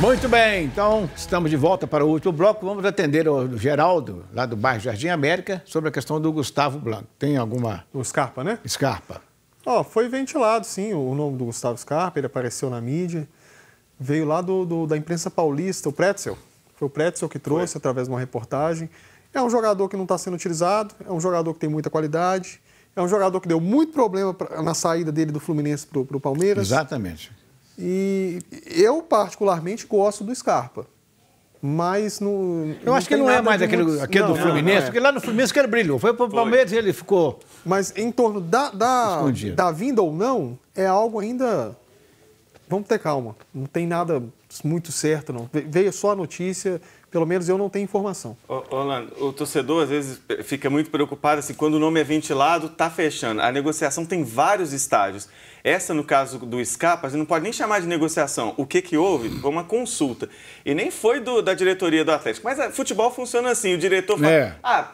Muito bem, então estamos de volta para o último bloco. Vamos atender o Geraldo, lá do bairro Jardim América, sobre a questão do Gustavo Blanco. Tem alguma... O Scarpa, né? Scarpa. Foi ventilado, sim, o nome do Gustavo Scarpa, ele apareceu na mídia. Veio lá da imprensa paulista, o Pretzel. Foi o Pretzel que trouxe, através de uma reportagem. É um jogador que não está sendo utilizado, é um jogador que tem muita qualidade, é um jogador que deu muito problema na saída dele do Fluminense para o Palmeiras. Exatamente. E eu, particularmente, gosto do Scarpa. Mas não. Eu acho que não é mais aquele do Fluminense, porque lá no Fluminense que ele brilhou. Foi para o Palmeiras e ele ficou. Mas em torno da vinda ou não, é algo ainda. Vamos ter calma. Não tem nada muito certo, não. Veio só a notícia, pelo menos eu não tenho informação. Orlando, o torcedor às vezes fica muito preocupado assim, quando o nome é ventilado, está fechando. A negociação tem vários estágios. Essa, no caso do Scarpa, a gente não pode nem chamar de negociação. O que houve? Foi uma consulta. E nem foi da diretoria do Atlético. Mas futebol funciona assim. O diretor fala,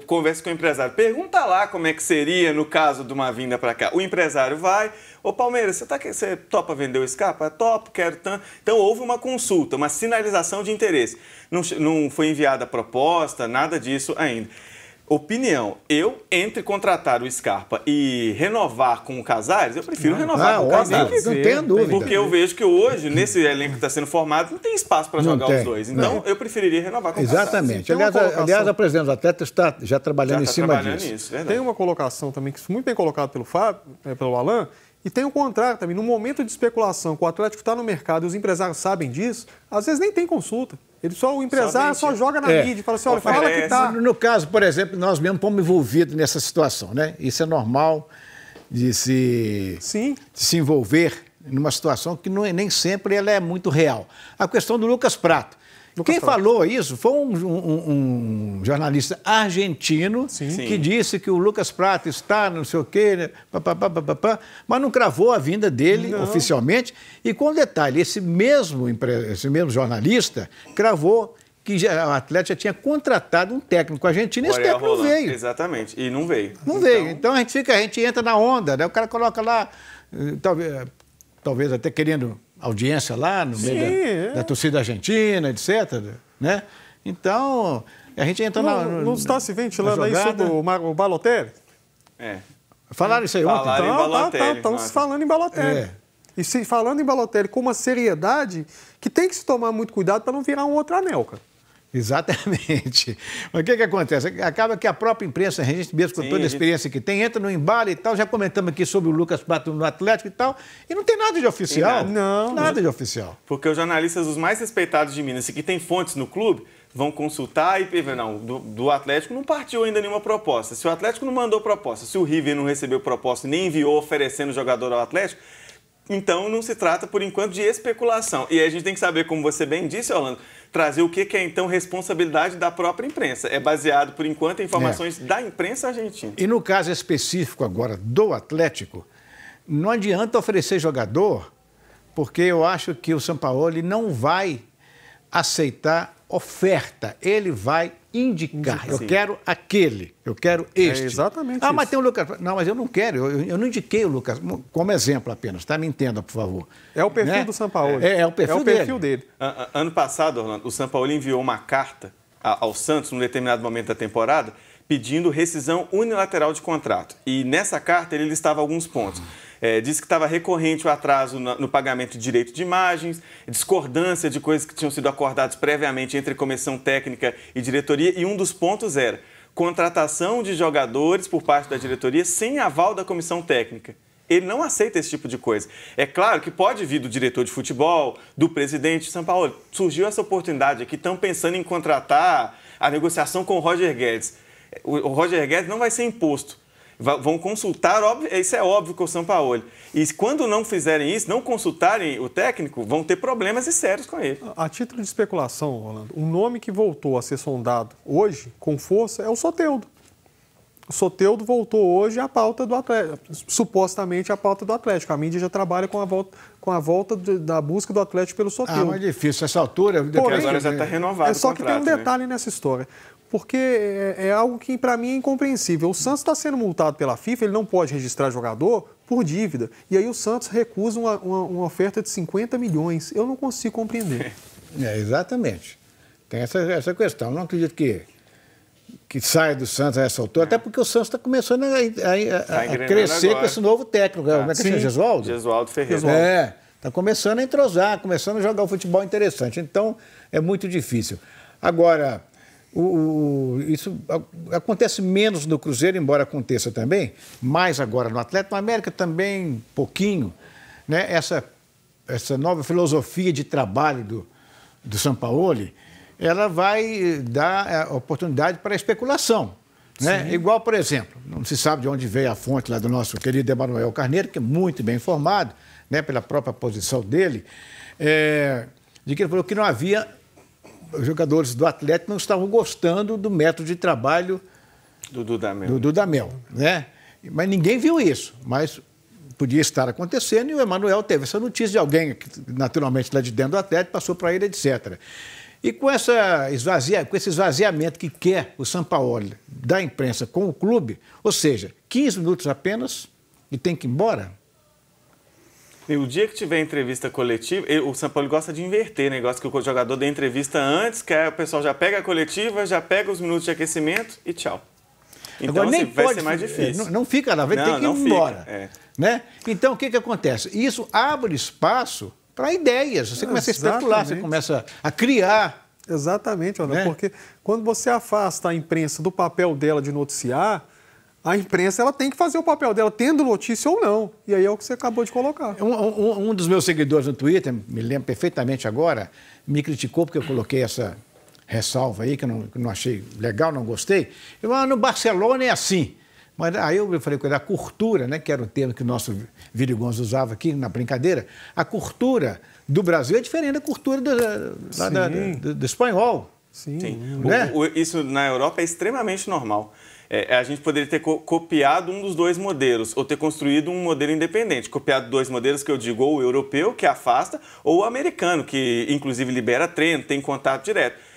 conversa com o empresário. Pergunta lá como é que seria no caso de uma vinda para cá. O empresário vai, Palmeiras, você topa vender o Scarpa? Topo, quero tanto. Então, houve uma consulta, uma sinalização de interesse. Não foi enviada a proposta, nada disso ainda. Opinião, entre contratar o Scarpa e renovar com o Casares, eu prefiro renovar com o Casares. Não tenho dúvida. Porque eu vejo que hoje, nesse elenco que está sendo formado, não tem espaço para jogar os dois. Então, eu preferiria renovar com o Casares. Exatamente. Aliás, a presidente do Atlético está já trabalhando em cima disso. Tem uma colocação também, que foi muito bem colocado pelo Alan, e tem o contrário também. No momento de especulação, que o Atlético está no mercado e os empresários sabem disso, às vezes nem tem consulta. O empresário só joga na mídia e fala assim, olha, fala que tá. No caso, por exemplo, nós mesmos fomos envolvidos nessa situação, né? Isso é normal de se envolver numa situação que nem sempre ela é muito real. A questão do Lucas Prato. Quem falou isso foi um jornalista argentino que disse que o Lucas Prato está não sei o quê, mas não cravou a vinda dele oficialmente. E com detalhe, esse mesmo jornalista cravou que o Atlético já tinha contratado um técnico argentino e esse técnico não veio. Exatamente, e não veio. Não veio. Então a gente entra na onda, né? O cara coloca lá, talvez até querendo audiência lá no meio da torcida argentina, etc. Né? Então, a gente entra não está se ventilando aí sobre o Balotelli? Falaram isso aí ontem? Estamos falando em Balotelli. E falando em Balotelli com uma seriedade que tem que se tomar muito cuidado para não virar um outro Anelka. Exatamente. Mas o que acontece? Acaba que a própria imprensa, a gente mesmo com toda a experiência que tem, entra no embalo e tal, já comentamos aqui sobre o Lucas Prato no Atlético e tal, e não tem nada de oficial. Nada de oficial. Porque os jornalistas, os mais respeitados de Minas, que têm fontes no clube, vão consultar e ver, do Atlético não partiu ainda nenhuma proposta. Se o Atlético não mandou proposta, se o River não recebeu proposta, nem enviou oferecendo jogador ao Atlético, então não se trata, por enquanto, de especulação. E aí a gente tem que saber, como você bem disse, Orlando, trazer o que é, então, responsabilidade da própria imprensa. É baseado, por enquanto, em informações da imprensa argentina. E no caso específico agora do Atlético, não adianta oferecer jogador, porque eu acho que o Sampaoli não vai aceitar oferta. Ele vai indicar. Eu quero aquele, eu quero este. É exatamente isso. Mas tem o Lucas. Não, mas eu não quero. Eu não indiquei o Lucas como exemplo apenas, tá? Me entenda, por favor. É o perfil do Sampaoli. É o perfil dele. Ano passado, Orlando, o Sampaoli enviou uma carta ao Santos, num determinado momento da temporada, pedindo rescisão unilateral de contrato. E nessa carta ele listava alguns pontos. Disse que estava recorrente o atraso no pagamento de direito de imagens, discordância de coisas que tinham sido acordadas previamente entre comissão técnica e diretoria, e um dos pontos era contratação de jogadores por parte da diretoria sem aval da comissão técnica. Ele não aceita esse tipo de coisa. É claro que pode vir do diretor de futebol, do presidente de São Paulo. Surgiu essa oportunidade aqui, estão pensando em contratar a negociação com o Roger Guedes. O Roger Guedes não vai ser imposto. Vão consultar, isso é óbvio com o Sampaoli. E quando não fizerem isso, não consultarem o técnico, vão ter problemas sérios com ele. A título de especulação, Orlando, o nome que voltou a ser sondado hoje, com força, é o Soteldo. O Soteldo voltou hoje à pauta do Atlético, supostamente à pauta do Atlético. A mídia já trabalha com a volta da busca do Atlético pelo Soteldo. Mas é difícil, essa altura... Porém, agora já está renovado o só contrato, que tem um detalhe nessa história. Porque é algo que, para mim, é incompreensível. O Santos está sendo multado pela FIFA, ele não pode registrar jogador por dívida. E aí o Santos recusa uma oferta de 50 milhões. Eu não consigo compreender. Exatamente. Tem essa questão. Não acredito que saia do Santos a essa altura, até porque o Santos está começando a crescer agora com esse novo técnico. Como é que chama? Gesualdo? Gesualdo Ferreira. Está começando a entrosar, começando a jogar um futebol interessante. Então, é muito difícil. Agora, isso acontece menos no Cruzeiro, embora aconteça também, mais agora no Atlético. No América também, pouquinho. Né? Essa nova filosofia de trabalho do Sampaoli, ela vai dar oportunidade para a especulação. Né? Igual, por exemplo, não se sabe de onde veio a fonte lá do nosso querido Emanuel Carneiro, que é muito bem informado, né, pela própria posição dele, de que ele falou que não havia, os jogadores do Atlético não estavam gostando do método de trabalho do Dudamel. Do Dudamel, né? Mas ninguém viu isso, mas podia estar acontecendo e o Emanuel teve essa notícia de alguém, que, naturalmente lá de dentro do Atlético, passou para ele, etc. E com esse esvaziamento que quer o Sampaoli da imprensa com o clube, ou seja, 15 minutos apenas e tem que ir embora. E o dia que tiver entrevista coletiva, o Sampaoli gosta de inverter, né? Gosta que o jogador dê entrevista antes, que aí o pessoal já pega a coletiva, já pega os minutos de aquecimento e tchau. Então, agora, nem assim, vai pode, ser mais difícil. Não fica lá, tem que ir embora. Fica, né? Então, o que acontece? Isso abre espaço para ideias. Você começa a especular, você começa a criar. Exatamente, Ana, porque quando você afasta a imprensa do papel dela de noticiar, a imprensa ela tem que fazer o papel dela, tendo notícia ou não. E aí é o que você acabou de colocar. Um dos meus seguidores no Twitter, me lembro perfeitamente agora, me criticou porque eu coloquei essa ressalva aí, que eu não achei legal, não gostei. Eu falei, no Barcelona é assim. Mas aí eu falei com ele, a cultura, né, que era o termo que o nosso Virigonzo usava aqui na brincadeira, a cultura do Brasil é diferente da cultura do espanhol. Sim. Né? Isso na Europa é extremamente normal. A gente poderia ter copiado um dos dois modelos, ou ter construído um modelo independente. Copiado dois modelos que eu digo, ou o europeu, que afasta, ou o americano, que inclusive libera treino, tem contato direto.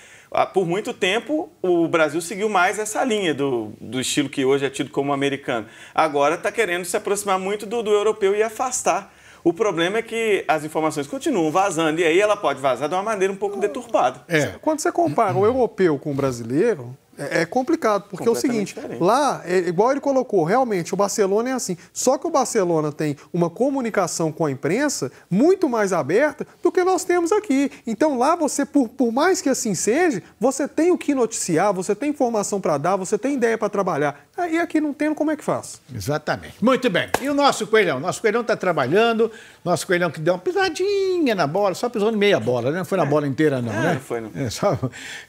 Por muito tempo, o Brasil seguiu mais essa linha do estilo que hoje é tido como americano. Agora está querendo se aproximar muito do europeu e afastar. O problema é que as informações continuam vazando, e aí ela pode vazar de uma maneira um pouco deturpada. Quando você compara o europeu com o brasileiro, é complicado, porque é o seguinte, lá, igual ele colocou, realmente o Barcelona é assim, só que o Barcelona tem uma comunicação com a imprensa muito mais aberta do que nós temos aqui. Então lá você, por mais que assim seja, você tem o que noticiar, você tem informação para dar, você tem ideia para trabalhar. Aí aqui não tem, como é que faz? Exatamente. Muito bem. E o nosso Coelhão? Nosso Coelhão está trabalhando, nosso Coelhão que deu uma pisadinha na bola, só pisou em meia bola, né? Não foi na bola inteira não, né? Não foi não. Só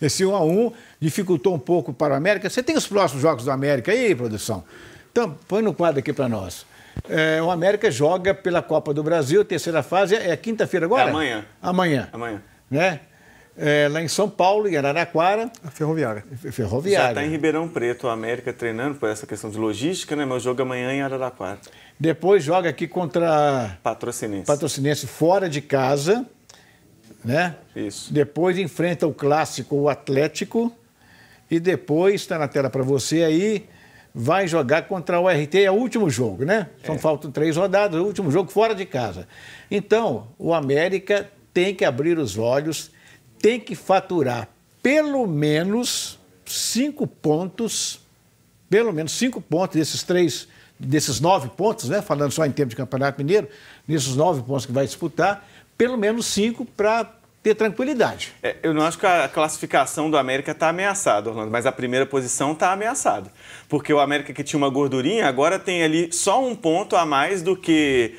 esse 1-1 dificultou um pouco para o América. Você tem os próximos jogos do América aí, produção? Então, põe no quadro aqui para nós. O América joga pela Copa do Brasil, terceira fase, é quinta-feira agora? Amanhã. Amanhã. Né? Lá em São Paulo, em Araraquara. A Ferroviária. Já está em Ribeirão Preto, a América treinando por essa questão de logística, né? Meu jogo amanhã em Araraquara. Depois joga aqui contra Patrocinense fora de casa, né? Isso. Depois enfrenta o clássico, o Atlético. E depois, está na tela para você aí, vai jogar contra o RT, é o último jogo, né? Faltam 3 rodadas, o último jogo fora de casa. Então, o América tem que abrir os olhos, tem que faturar pelo menos 5 pontos, desses 9 pontos, né? Falando só em termos de Campeonato Mineiro, nesses 9 pontos que vai disputar, pelo menos 5 para ter tranquilidade. Eu não acho que a classificação do América está ameaçada, Orlando, mas a primeira posição está ameaçada. Porque o América, que tinha uma gordurinha, agora tem ali só 1 ponto a mais do que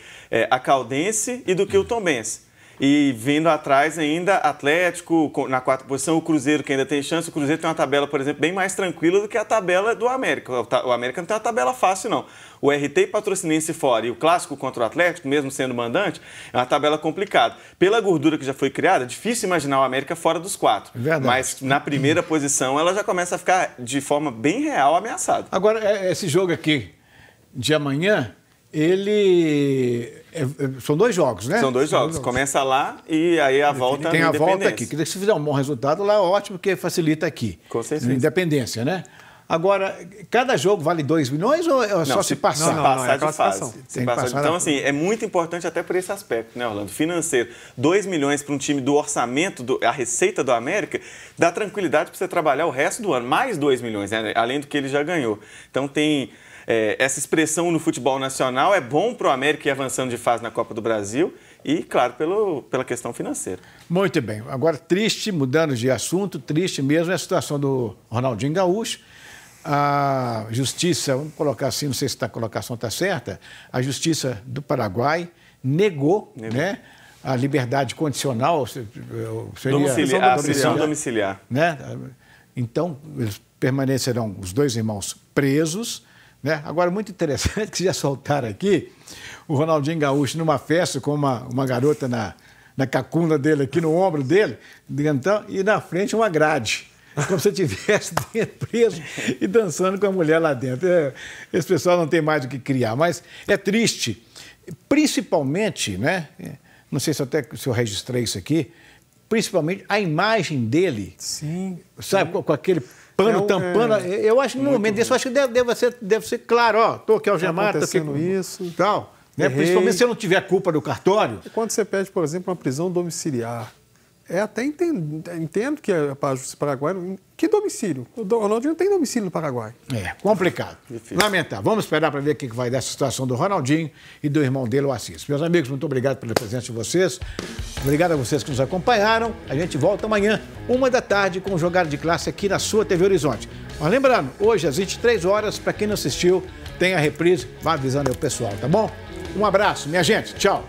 a Caldense e do que o Tombense. E vindo atrás ainda, Atlético, na 4ª posição, o Cruzeiro, que ainda tem chance. O Cruzeiro tem uma tabela, por exemplo, bem mais tranquila do que a tabela do América. O América não tem uma tabela fácil, não. O RT e Patrocinense fora e o Clássico contra o Atlético, mesmo sendo mandante, é uma tabela complicada. Pela gordura que já foi criada, é difícil imaginar o América fora dos 4. Verdade. Mas na primeira posição, ela já começa a ficar, de forma bem real, ameaçada. Agora, esse jogo aqui de amanhã, são 2 jogos, né? São 2 jogos. Começa lá e aí a volta tem a volta aqui. Se fizer um bom resultado lá, ótimo, porque facilita aqui. Com certeza. Independência, né? Agora, cada jogo vale 2 milhões ou é só se passar? Não, passar é de fase. Então, assim, é muito importante até por esse aspecto, né, Orlando? Financeiro. 2 milhões para um time do orçamento, a receita do América, dá tranquilidade para você trabalhar o resto do ano. Mais 2 milhões, né, além do que ele já ganhou. Então, tem essa expressão no futebol nacional. É bom para o América ir avançando de fase na Copa do Brasil e, claro, pela questão financeira. Muito bem. Agora, triste, mudando de assunto, triste mesmo é a situação do Ronaldinho Gaúcho. A Justiça, vamos colocar assim, não sei se a colocação está certa, a Justiça do Paraguai negou. Né, a liberdade condicional, seria a prisão domiciliar. Né? Então, eles permanecerão, os 2 irmãos, presos. Né? Agora, muito interessante que já soltaram aqui o Ronaldinho Gaúcho numa festa com uma garota na cacunda dele, aqui no ombro dele, então, e na frente uma grade. Como se ele estivesse preso e dançando com a mulher lá dentro. Esse pessoal não tem mais o que criar, mas é triste. Principalmente, né? Não sei se eu registrei isso aqui, principalmente a imagem dele. Sim. Sabe, com aquele pano tampando. Eu acho que no momento desse, eu acho que deve ser claro, ó, estou aqui algemado, estou aqui com isso. Tal. Né? Principalmente se eu não tiver culpa do cartório. E quando você pede, por exemplo, uma prisão domiciliar, até entendo que a Justiça Paraguai... Que domicílio? O Ronaldinho não tem domicílio no Paraguai. É, complicado. Difícil. Lamentável. Vamos esperar para ver o que vai dar essa situação do Ronaldinho e do irmão dele, o Assis. Meus amigos, muito obrigado pela presença de vocês. Obrigado a vocês que nos acompanharam. A gente volta amanhã, 13h, com o Jogada de Classe aqui na sua TV Horizonte. Mas lembrando, hoje às 23 horas, para quem não assistiu, tem a reprise. Vá avisando aí o pessoal, tá bom? Um abraço, minha gente. Tchau.